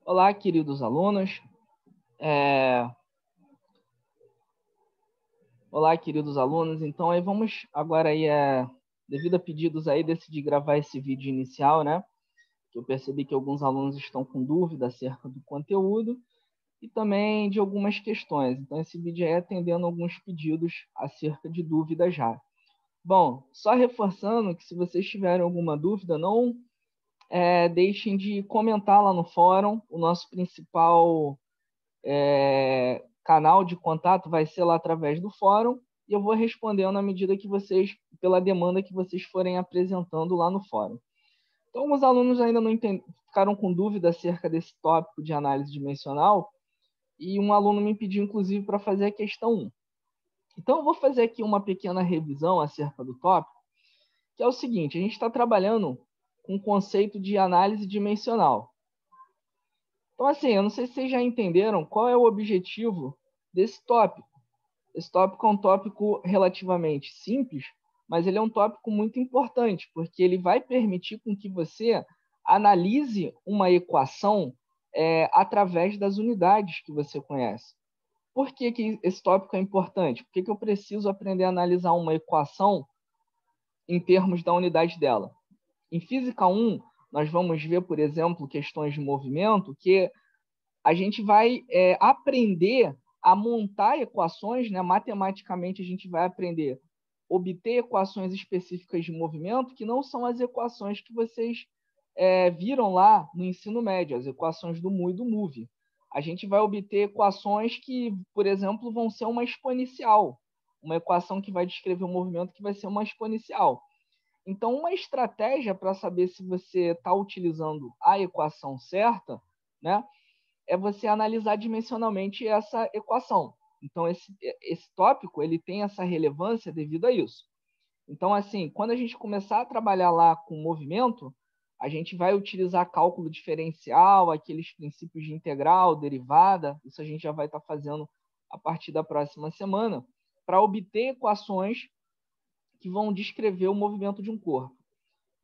Olá, queridos alunos. Olá, queridos alunos. Então, aí vamos agora aí, devido a pedidos aí, decidi gravar esse vídeo inicial, né? Que eu percebi que alguns alunos estão com dúvida acerca do conteúdo e também de algumas questões. Então, esse vídeo é atendendo alguns pedidos acerca de dúvidas já. Bom, só reforçando que se vocês tiverem alguma dúvida, não deixem de comentar lá no fórum. O nosso principal canal de contato vai ser lá através do fórum e eu vou respondendo à medida que vocês, pela demanda que vocês forem apresentando lá no fórum. Então, alguns alunos ainda não ficaram com dúvida acerca desse tópico de análise dimensional e um aluno me pediu, inclusive, para fazer a questão 1. Então, eu vou fazer aqui uma pequena revisão acerca do tópico, que é o seguinte: a gente está trabalhando com o conceito de análise dimensional. Então, assim, eu não sei se vocês já entenderam qual é o objetivo desse tópico. Esse tópico é um tópico relativamente simples, mas ele é um tópico muito importante, porque ele vai permitir com que você analise uma equação através das unidades que você conhece. Por que esse tópico é importante? Por que eu preciso aprender a analisar uma equação em termos da unidade dela? Em Física 1, nós vamos ver, por exemplo, questões de movimento, que a gente vai aprender a montar equações, né? Matematicamente a gente vai aprender a obter equações específicas de movimento que não são as equações que vocês viram lá no ensino médio, as equações do mu e do move. A gente vai obter equações que, por exemplo, vão ser uma exponencial, uma equação que vai descrever um movimento que vai ser uma exponencial. Então, uma estratégia para saber se você está utilizando a equação certa, né, é você analisar dimensionalmente essa equação. Então, esse tópico ele tem essa relevância devido a isso. Então, assim, quando a gente começar a trabalhar lá com movimento, a gente vai utilizar cálculo diferencial, aqueles princípios de integral, derivada, isso a gente já vai estar fazendo a partir da próxima semana, para obter equações que vão descrever o movimento de um corpo.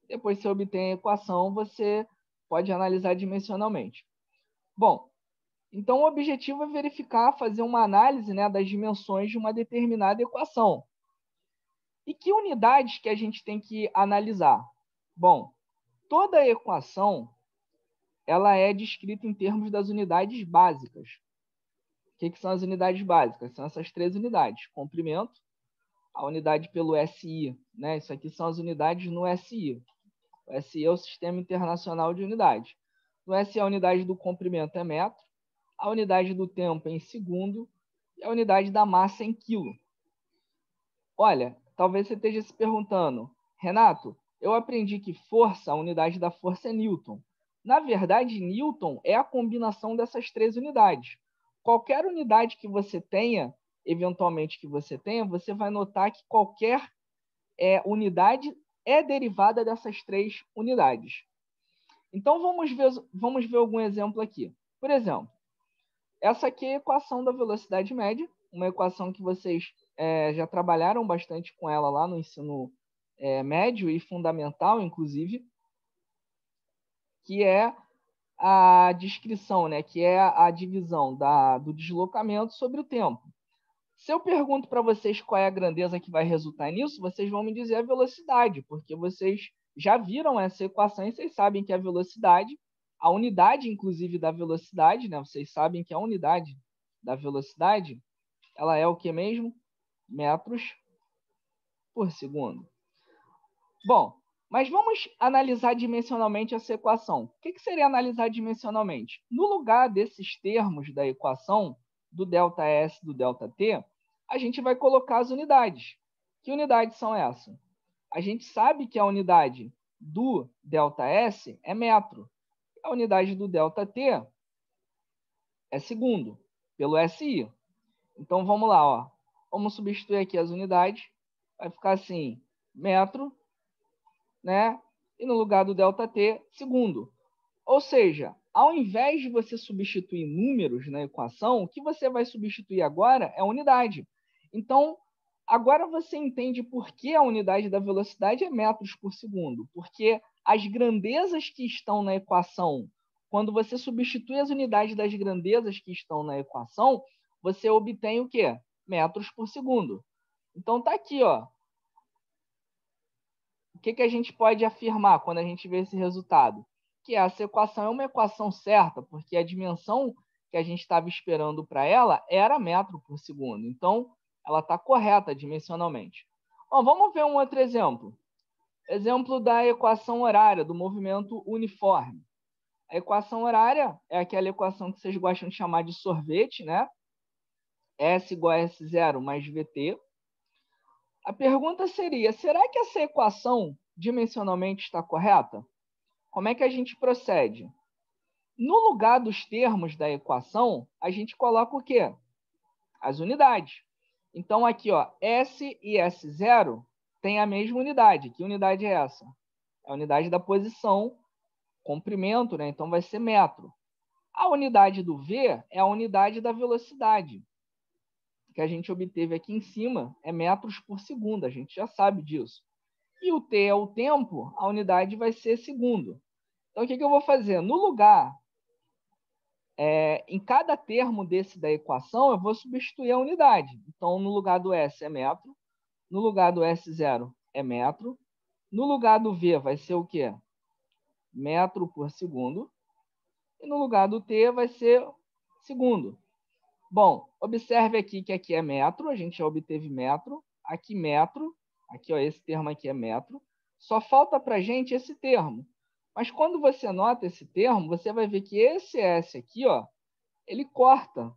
Depois que você obtém a equação, você pode analisar dimensionalmente. Bom, então o objetivo é verificar, fazer uma análise, né, das dimensões de uma determinada equação. E que unidades que a gente tem que analisar? Bom, toda equação ela é descrita em termos das unidades básicas. O que são as unidades básicas? São essas três unidades: comprimento, a unidade pelo SI, né? Isso aqui são as unidades no SI. O SI é o Sistema Internacional de Unidades. No SI, a unidade do comprimento é metro, a unidade do tempo é em segundo e a unidade da massa é em quilo. Olha, talvez você esteja se perguntando, Renato, eu aprendi que força, a unidade da força é Newton. Na verdade, Newton é a combinação dessas três unidades. Qualquer unidade que você tenha, eventualmente que você tenha, você vai notar que qualquer unidade é derivada dessas três unidades. Então, vamos ver algum exemplo aqui. Por exemplo, essa aqui é a equação da velocidade média, uma equação que vocês já trabalharam bastante com ela lá no ensino médio e fundamental, inclusive, que é a descrição, né, que é a divisão do deslocamento sobre o tempo. Se eu pergunto para vocês qual é a grandeza que vai resultar nisso, vocês vão me dizer a velocidade, porque vocês já viram essa equação e vocês sabem que a velocidade, a unidade, inclusive, da velocidade, né? Vocês sabem que a unidade da velocidade, ela é o que mesmo? Metros por segundo. Bom, mas vamos analisar dimensionalmente essa equação. O que seria analisar dimensionalmente? No lugar desses termos da equação, do ΔS e do ΔT, a gente vai colocar as unidades. Que unidades são essas? A gente sabe que a unidade do ΔS é metro. A unidade do ΔT é segundo, pelo SI. Então, vamos lá. Ó. Vamos substituir aqui as unidades. Vai ficar assim, metro, né? E no lugar do ΔT, segundo. Ou seja, ao invés de você substituir números na equação, o que você vai substituir agora é unidade. Então, agora você entende por que a unidade da velocidade é metros por segundo. Porque as grandezas que estão na equação quando você substitui as unidades das grandezas que estão na equação, você obtém o quê? Metros por segundo. Então, está aqui, ó. O que a gente pode afirmar quando a gente vê esse resultado? Que essa equação é uma equação certa, porque a dimensão que a gente estava esperando para ela era metro por segundo. Então, ela está correta dimensionalmente. Bom, vamos ver um outro exemplo. Exemplo da equação horária, do movimento uniforme. A equação horária é aquela equação que vocês gostam de chamar de sorvete, né? S igual a S0 mais VT. A pergunta seria, será que essa equação dimensionalmente está correta? Como é que a gente procede? No lugar dos termos da equação, a gente coloca o quê? As unidades. Então, aqui, ó, S e S0 têm a mesma unidade. Que unidade é essa? É a unidade da posição, comprimento, né? Então, vai ser metro. A unidade do V é a unidade da velocidade, que a gente obteve aqui em cima, é metros por segundo. A gente já sabe disso. E o T é o tempo, a unidade vai ser segundo. Então, o que eu vou fazer? No lugar, em cada termo desse da equação, eu vou substituir a unidade. Então, no lugar do S é metro, no lugar do S0 é metro, no lugar do V vai ser o quê? Metro por segundo, e no lugar do T vai ser segundo. Bom, observe aqui que aqui é metro, a gente já obteve metro, aqui ó, esse termo aqui é metro, só falta para a gente esse termo. Mas quando você anota esse termo, você vai ver que esse S aqui, ó, ele corta.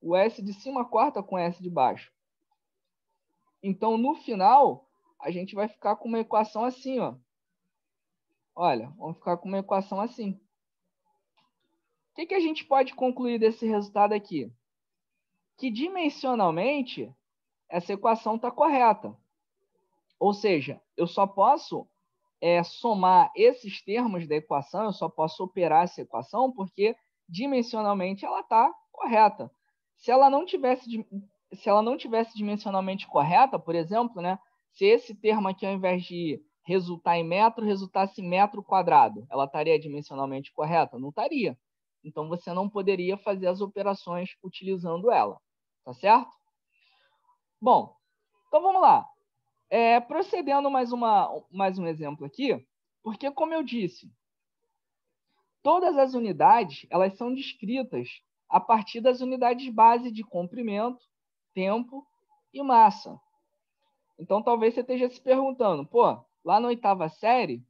O S de cima corta com o S de baixo. Então, no final, a gente vai ficar com uma equação assim, ó. Olha, vamos ficar com uma equação assim. O que a gente pode concluir desse resultado aqui? Que dimensionalmente, essa equação está correta. Ou seja, eu só posso somar esses termos da equação, eu só posso operar essa equação porque dimensionalmente ela está correta. Se ela não tivesse dimensionalmente correta, por exemplo, né, se esse termo aqui, ao invés de resultar em metro, resultasse em metro quadrado, ela estaria dimensionalmente correta? Não estaria. Então, você não poderia fazer as operações utilizando ela. Tá certo? Bom, então vamos lá. Procedendo mais um exemplo aqui, porque, como eu disse, todas as unidades elas são descritas a partir das unidades base de comprimento, tempo e massa. Então, talvez você esteja se perguntando, pô, lá na 8ª série,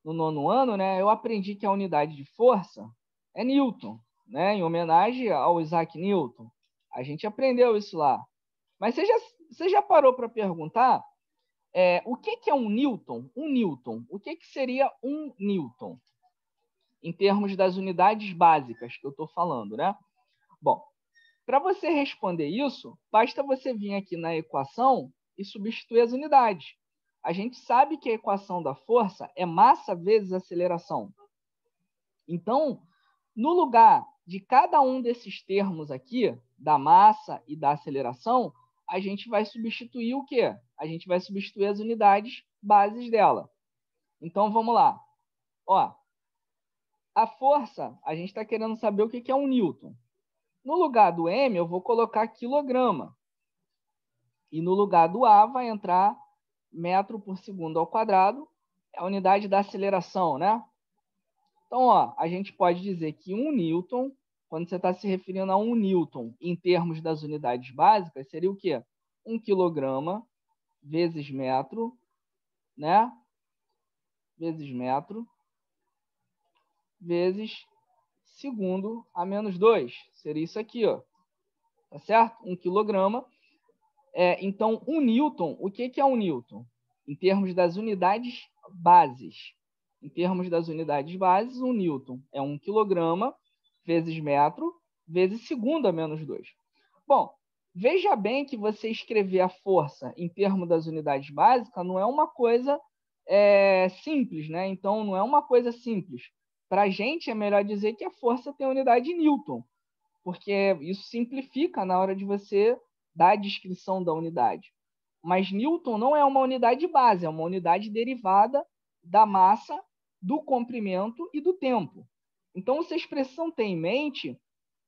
no 9º ano, né, eu aprendi que a unidade de força é Newton, né, em homenagem ao Isaac Newton. A gente aprendeu isso lá. Mas você já parou para perguntar o que é um Newton? Um Newton. O que seria um Newton? Em termos das unidades básicas que eu estou falando, né? Bom, para você responder isso, basta você vir aqui na equação e substituir as unidades. A gente sabe que a equação da força é massa vezes aceleração. Então, no lugar de cada um desses termos aqui, da massa e da aceleração, a gente vai substituir o quê? A gente vai substituir as unidades bases dela. Então, vamos lá. Ó, a força, a gente está querendo saber o que é um Newton. No lugar do M, eu vou colocar quilograma. E no lugar do A vai entrar metro por segundo ao quadrado, é a unidade da aceleração, né? Então, ó, a gente pode dizer que 1 Newton, quando você está se referindo a 1 Newton em termos das unidades básicas, seria o quê? 1 quilograma vezes metro, né? Vezes metro, vezes segundo a menos 2. Seria isso aqui, ó. Tá certo? 1 quilograma. Então, 1 Newton, o que é 1 Newton? Em termos das unidades bases. Em termos das unidades bases, 1 Newton é 1 quilograma vezes metro vezes segundo a menos 2. Bom, veja bem que você escrever a força em termos das unidades básicas não é uma coisa simples, né? Então, não é uma coisa simples. Para a gente, é melhor dizer que a força tem a unidade de Newton, porque isso simplifica na hora de você dar a descrição da unidade. Mas Newton não é uma unidade base, é uma unidade derivada da massa, do comprimento e do tempo. Então, vocês precisam ter em mente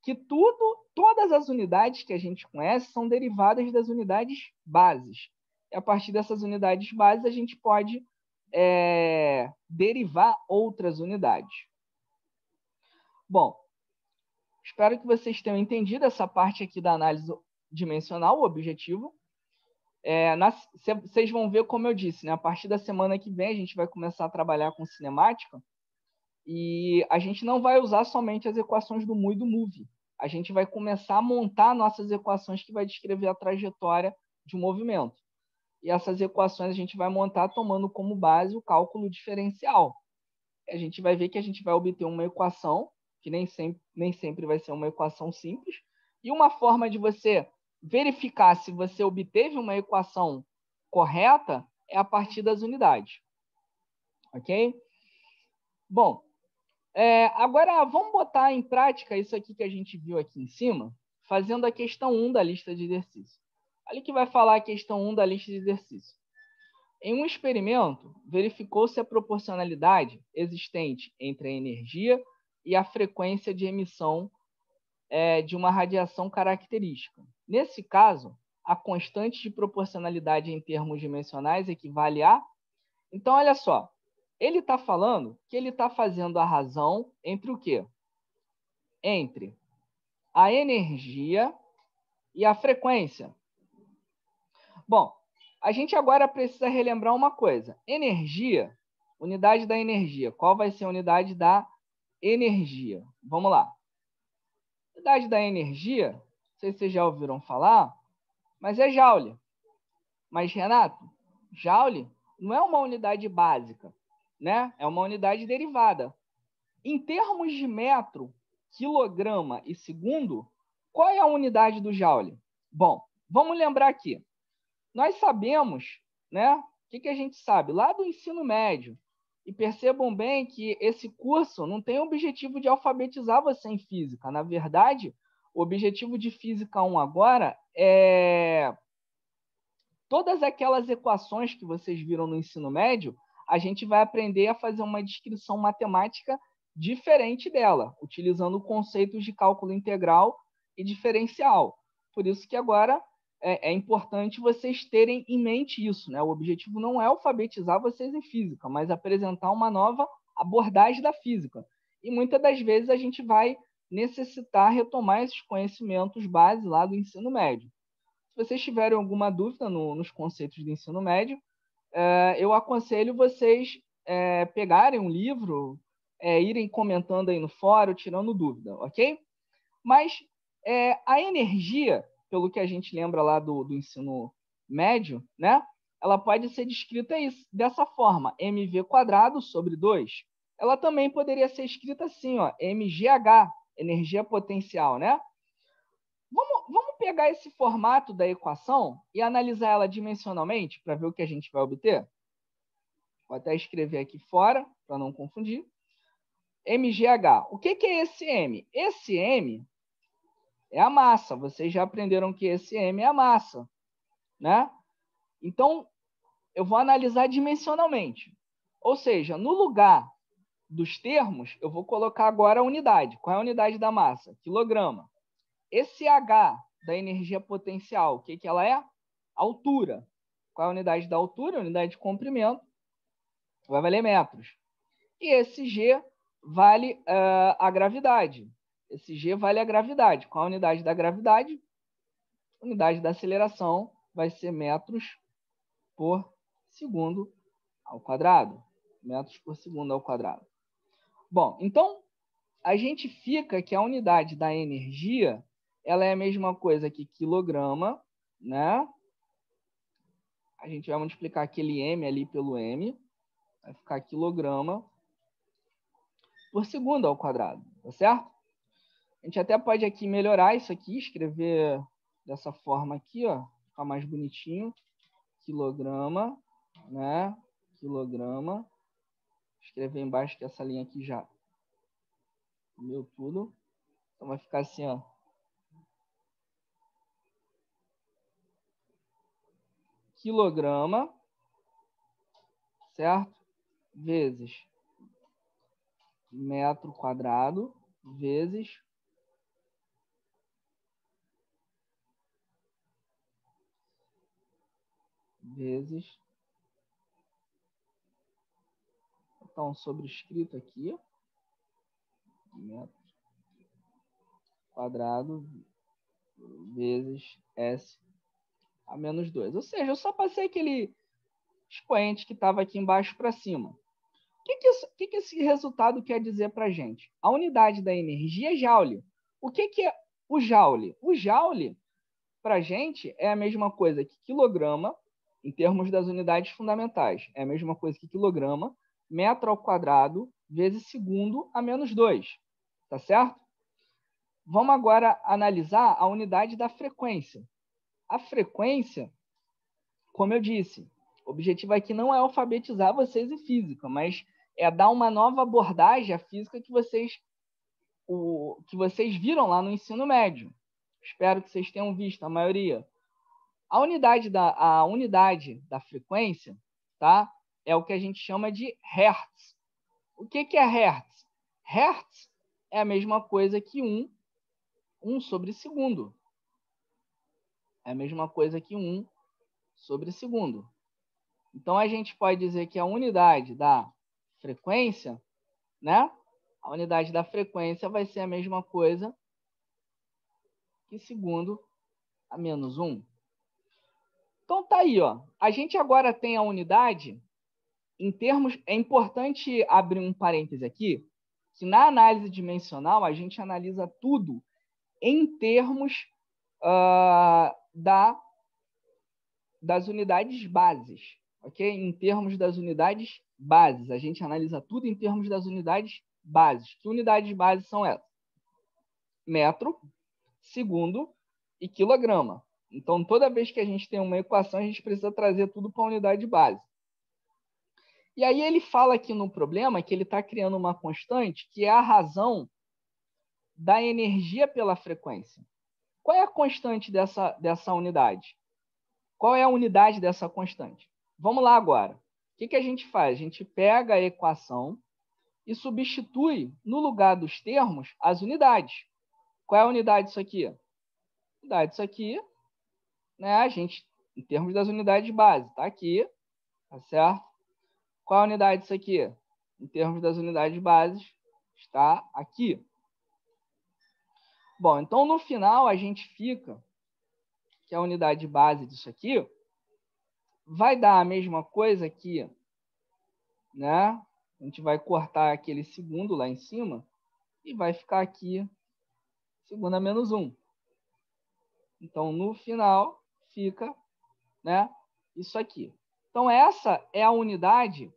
que todas as unidades que a gente conhece são derivadas das unidades bases. E a partir dessas unidades bases, a gente pode derivar outras unidades. Bom, espero que vocês tenham entendido essa parte aqui da análise dimensional, o objetivo. Vocês vão ver, como eu disse, né? A partir da semana que vem, a gente vai começar a trabalhar com cinemática e a gente não vai usar somente as equações do mu e do move. A gente vai começar a montar nossas equações que vai descrever a trajetória de um movimento. E essas equações a gente vai montar tomando como base o cálculo diferencial. A gente vai ver que a gente vai obter uma equação, que nem sempre vai ser uma equação simples, e uma forma de você verificar se você obteve uma equação correta é a partir das unidades. Ok? Bom, agora vamos botar em prática isso aqui que a gente viu aqui em cima, fazendo a questão 1 da lista de exercícios. Olha o que vai falar a questão 1 da lista de exercícios. Em um experimento, verificou-se a proporcionalidade existente entre a energia e a frequência de emissão de uma radiação característica. Nesse caso, a constante de proporcionalidade em termos dimensionais equivale a... Então, olha só, ele está falando que ele está fazendo a razão entre o quê? Entre a energia e a frequência. Bom, a gente agora precisa relembrar uma coisa. Energia, unidade da energia. Qual vai ser a unidade da energia? Vamos lá. Unidade da energia, não sei se vocês já ouviram falar, mas é Joule. Mas, Renato, Joule não é uma unidade básica, né? É uma unidade derivada. Em termos de metro, quilograma e segundo, qual é a unidade do Joule? Bom, vamos lembrar aqui. Nós sabemos, né? O que a gente sabe? Lá do ensino médio. E percebam bem que esse curso não tem o objetivo de alfabetizar você em física. Na verdade, o objetivo de Física 1 agora é... Todas aquelas equações que vocês viram no ensino médio, a gente vai aprender a fazer uma descrição matemática diferente dela, utilizando conceitos de cálculo integral e diferencial. Por isso que agora é importante vocês terem em mente isso, né? O objetivo não é alfabetizar vocês em física, mas apresentar uma nova abordagem da física. E muitas das vezes a gente vai necessitar retomar esses conhecimentos base lá do ensino médio. Se vocês tiverem alguma dúvida nos conceitos do ensino médio, eu aconselho vocês pegarem um livro, irem comentando aí no fórum, tirando dúvida, ok? Mas a energia, pelo que a gente lembra lá do ensino médio, né? Ela pode ser descrita dessa forma, mv² sobre 2. Ela também poderia ser escrita assim, ó, mgh, energia potencial, né? Vamos pegar esse formato da equação e analisar ela dimensionalmente para ver o que a gente vai obter? Vou até escrever aqui fora, para não confundir. mgh. O que é esse m? Esse m é a massa. Vocês já aprenderam que esse m é a massa, né? Então, eu vou analisar dimensionalmente. Ou seja, no lugar dos termos, eu vou colocar agora a unidade. Qual é a unidade da massa? Quilograma. Esse H da energia potencial, o que ela é? Altura. Qual é a unidade da altura? A unidade de comprimento. Vai valer metros. E esse G vale a gravidade. Esse G vale a gravidade. Qual a unidade da gravidade? A unidade da aceleração vai ser metros por segundo ao quadrado. Metros por segundo ao quadrado. Bom, então, a gente fica que a unidade da energia ela é a mesma coisa que quilograma, né? A gente vai multiplicar aquele m ali pelo m, vai ficar quilograma por segundo ao quadrado, tá certo? A gente até pode aqui melhorar isso aqui, escrever dessa forma aqui, ó, ficar mais bonitinho. Quilograma, né? Quilograma. Escrever embaixo que essa linha aqui já comeu tudo. Então vai ficar assim, ó. Quilograma, certo? Vezes metro quadrado vezes então sobrescrito aqui, metro quadrado vezes S a menos 2. Ou seja, eu só passei aquele expoente que estava aqui embaixo para cima. O que esse resultado quer dizer para a gente? A unidade da energia é joule. O que é o joule? O joule, para a gente, é a mesma coisa que quilograma, em termos das unidades fundamentais. É a mesma coisa que quilograma, metro ao quadrado, vezes segundo a menos 2. Tá certo? Vamos agora analisar a unidade da frequência. A frequência, como eu disse, o objetivo aqui não é alfabetizar vocês em física, mas é dar uma nova abordagem à física que vocês viram lá no ensino médio. Espero que vocês tenham visto, a maioria. A unidade da frequência, tá? É o que a gente chama de hertz. O que é hertz? Hertz é a mesma coisa que 1 sobre segundo. É a mesma coisa que 1 sobre segundo. Então, a gente pode dizer que a unidade da frequência, né? A unidade da frequência vai ser a mesma coisa que segundo a menos 1. Então, tá aí, ó. A gente agora tem a unidade em termos... É importante abrir um parêntese aqui, que na análise dimensional a gente analisa tudo em termos das unidades bases, ok? Em termos das unidades bases. A gente analisa tudo em termos das unidades bases. Que unidades bases são essas? Metro, segundo e quilograma. Então, toda vez que a gente tem uma equação, a gente precisa trazer tudo para a unidade base. E aí ele fala aqui no problema que ele está criando uma constante que é a razão da energia pela frequência. Qual é a constante dessa unidade? Qual é a unidade dessa constante? Vamos lá agora. O que a gente faz? A gente pega a equação e substitui, no lugar dos termos, as unidades. Qual é a unidade disso aqui? A unidade disso aqui, né? A gente, em termos das unidades base, está aqui, tá certo? Qual é a unidade disso aqui? Em termos das unidades bases, está aqui. Bom, então no final a gente fica que a unidade base disso aqui vai dar a mesma coisa aqui, né? A gente vai cortar aquele segundo lá em cima e vai ficar aqui segundo a menos 1. Então, no final, fica, né, isso aqui. Então, essa é a unidade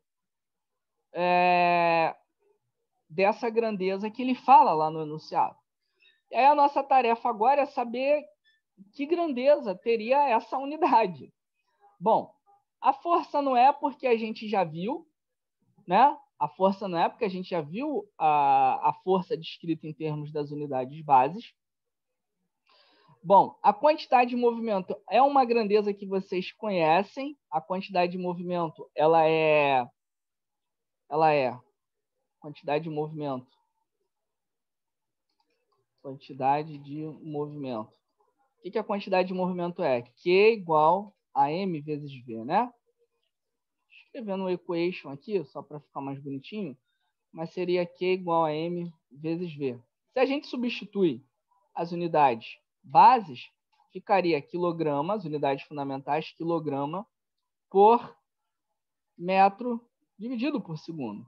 dessa grandeza que ele fala lá no enunciado. E aí a nossa tarefa agora é saber que grandeza teria essa unidade. Bom, a força não é porque a gente já viu, né? A força não é porque a gente já viu a força descrita em termos das unidades bases. Bom, a quantidade de movimento é uma grandeza que vocês conhecem. A quantidade de movimento, ela é quantidade de movimento. Quantidade de movimento. O que a quantidade de movimento é? Q igual a m vezes v, né? Escrevendo um equation aqui, só para ficar mais bonitinho, mas seria Q igual a m vezes v. Se a gente substitui as unidades bases, ficaria quilograma, as unidades fundamentais, quilograma por metro dividido por segundo.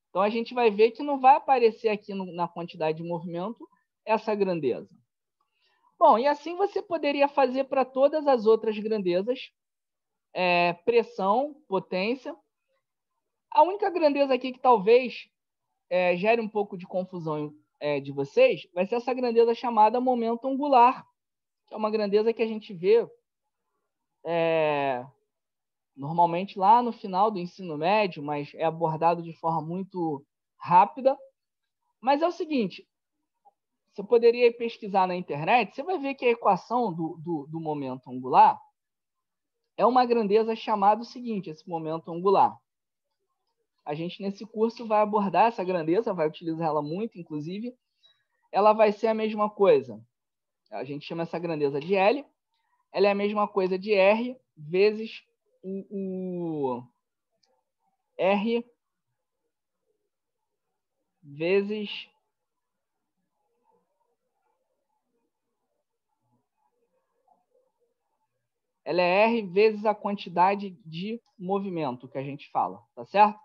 Então, a gente vai ver que não vai aparecer aqui na quantidade de movimento essa grandeza. Bom, e assim você poderia fazer para todas as outras grandezas, pressão, potência. A única grandeza aqui que talvez gere um pouco de confusão de vocês vai ser essa grandeza chamada momento angular, que é uma grandeza que a gente vê normalmente lá no final do ensino médio, mas é abordado de forma muito rápida. Mas é o seguinte, você poderia pesquisar na internet, você vai ver que a equação do momento angular é uma grandeza chamada o seguinte, esse momento angular. A gente, nesse curso, vai abordar essa grandeza, vai utilizar ela muito, inclusive. Ela vai ser a mesma coisa. A gente chama essa grandeza de L. Ela é a mesma coisa de R vezes o R vezes ela é R vezes a quantidade de movimento que a gente fala, tá certo?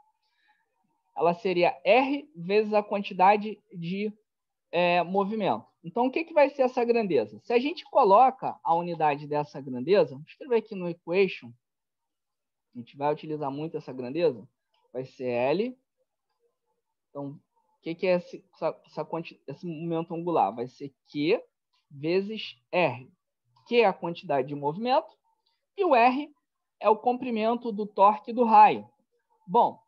Ela seria R vezes a quantidade de movimento. Então, o que vai ser essa grandeza? Se a gente coloca a unidade dessa grandeza, vou escrever aqui no equation, a gente vai utilizar muito essa grandeza, vai ser L. Então, o que é esse momento angular? Vai ser Q vezes R. Q é a quantidade de movimento e o R é o comprimento do torque do raio. Bom,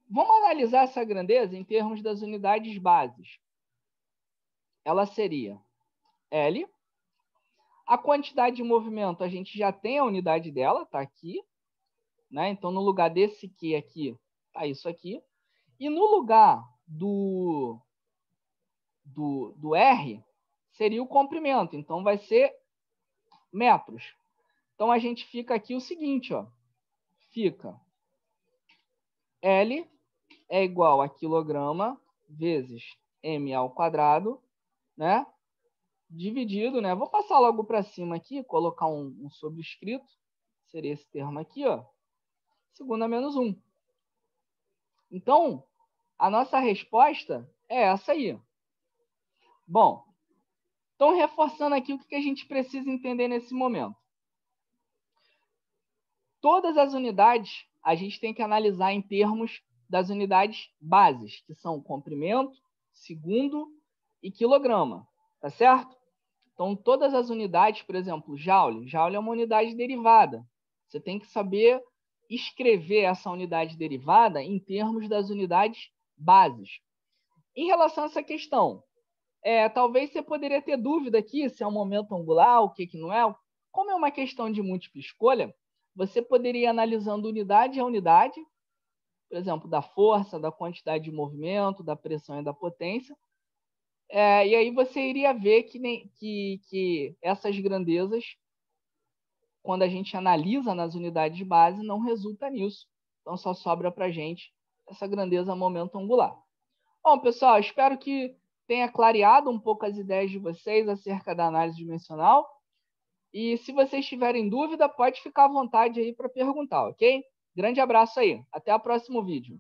vamos analisar essa grandeza em termos das unidades bases. Ela seria L. A quantidade de movimento, a gente já tem a unidade dela, está aqui. Né? Então, no lugar desse Q aqui, está isso aqui. E no lugar do R, seria o comprimento. Então, vai ser metros. Então, a gente fica aqui o seguinte, ó. Fica L é igual a quilograma vezes m ao quadrado, né? Dividido, né? Vou passar logo para cima aqui, colocar um sobrescrito. Seria esse termo aqui, ó. Segunda menos 1. Então, a nossa resposta é essa aí. Bom, então, reforçando aqui o que a gente precisa entender nesse momento. Todas as unidades a gente tem que analisar em termos das unidades bases, que são comprimento, segundo e quilograma, tá certo? Então, todas as unidades, por exemplo, joule. Joule é uma unidade derivada. Você tem que saber escrever essa unidade derivada em termos das unidades bases. Em relação a essa questão, talvez você poderia ter dúvida aqui se é um momento angular, o que não é. Como é uma questão de múltipla escolha, você poderia ir analisando unidade a unidade, por exemplo, da força, da quantidade de movimento, da pressão e da potência, e aí você iria ver que essas grandezas, quando a gente analisa nas unidades de base, não resulta nisso. Então, só sobra para a gente essa grandeza momento angular. Bom, pessoal, espero que tenha clareado um pouco as ideias de vocês acerca da análise dimensional. E se vocês tiverem dúvida, pode ficar à vontade aí para perguntar, ok? Grande abraço aí. Até o próximo vídeo.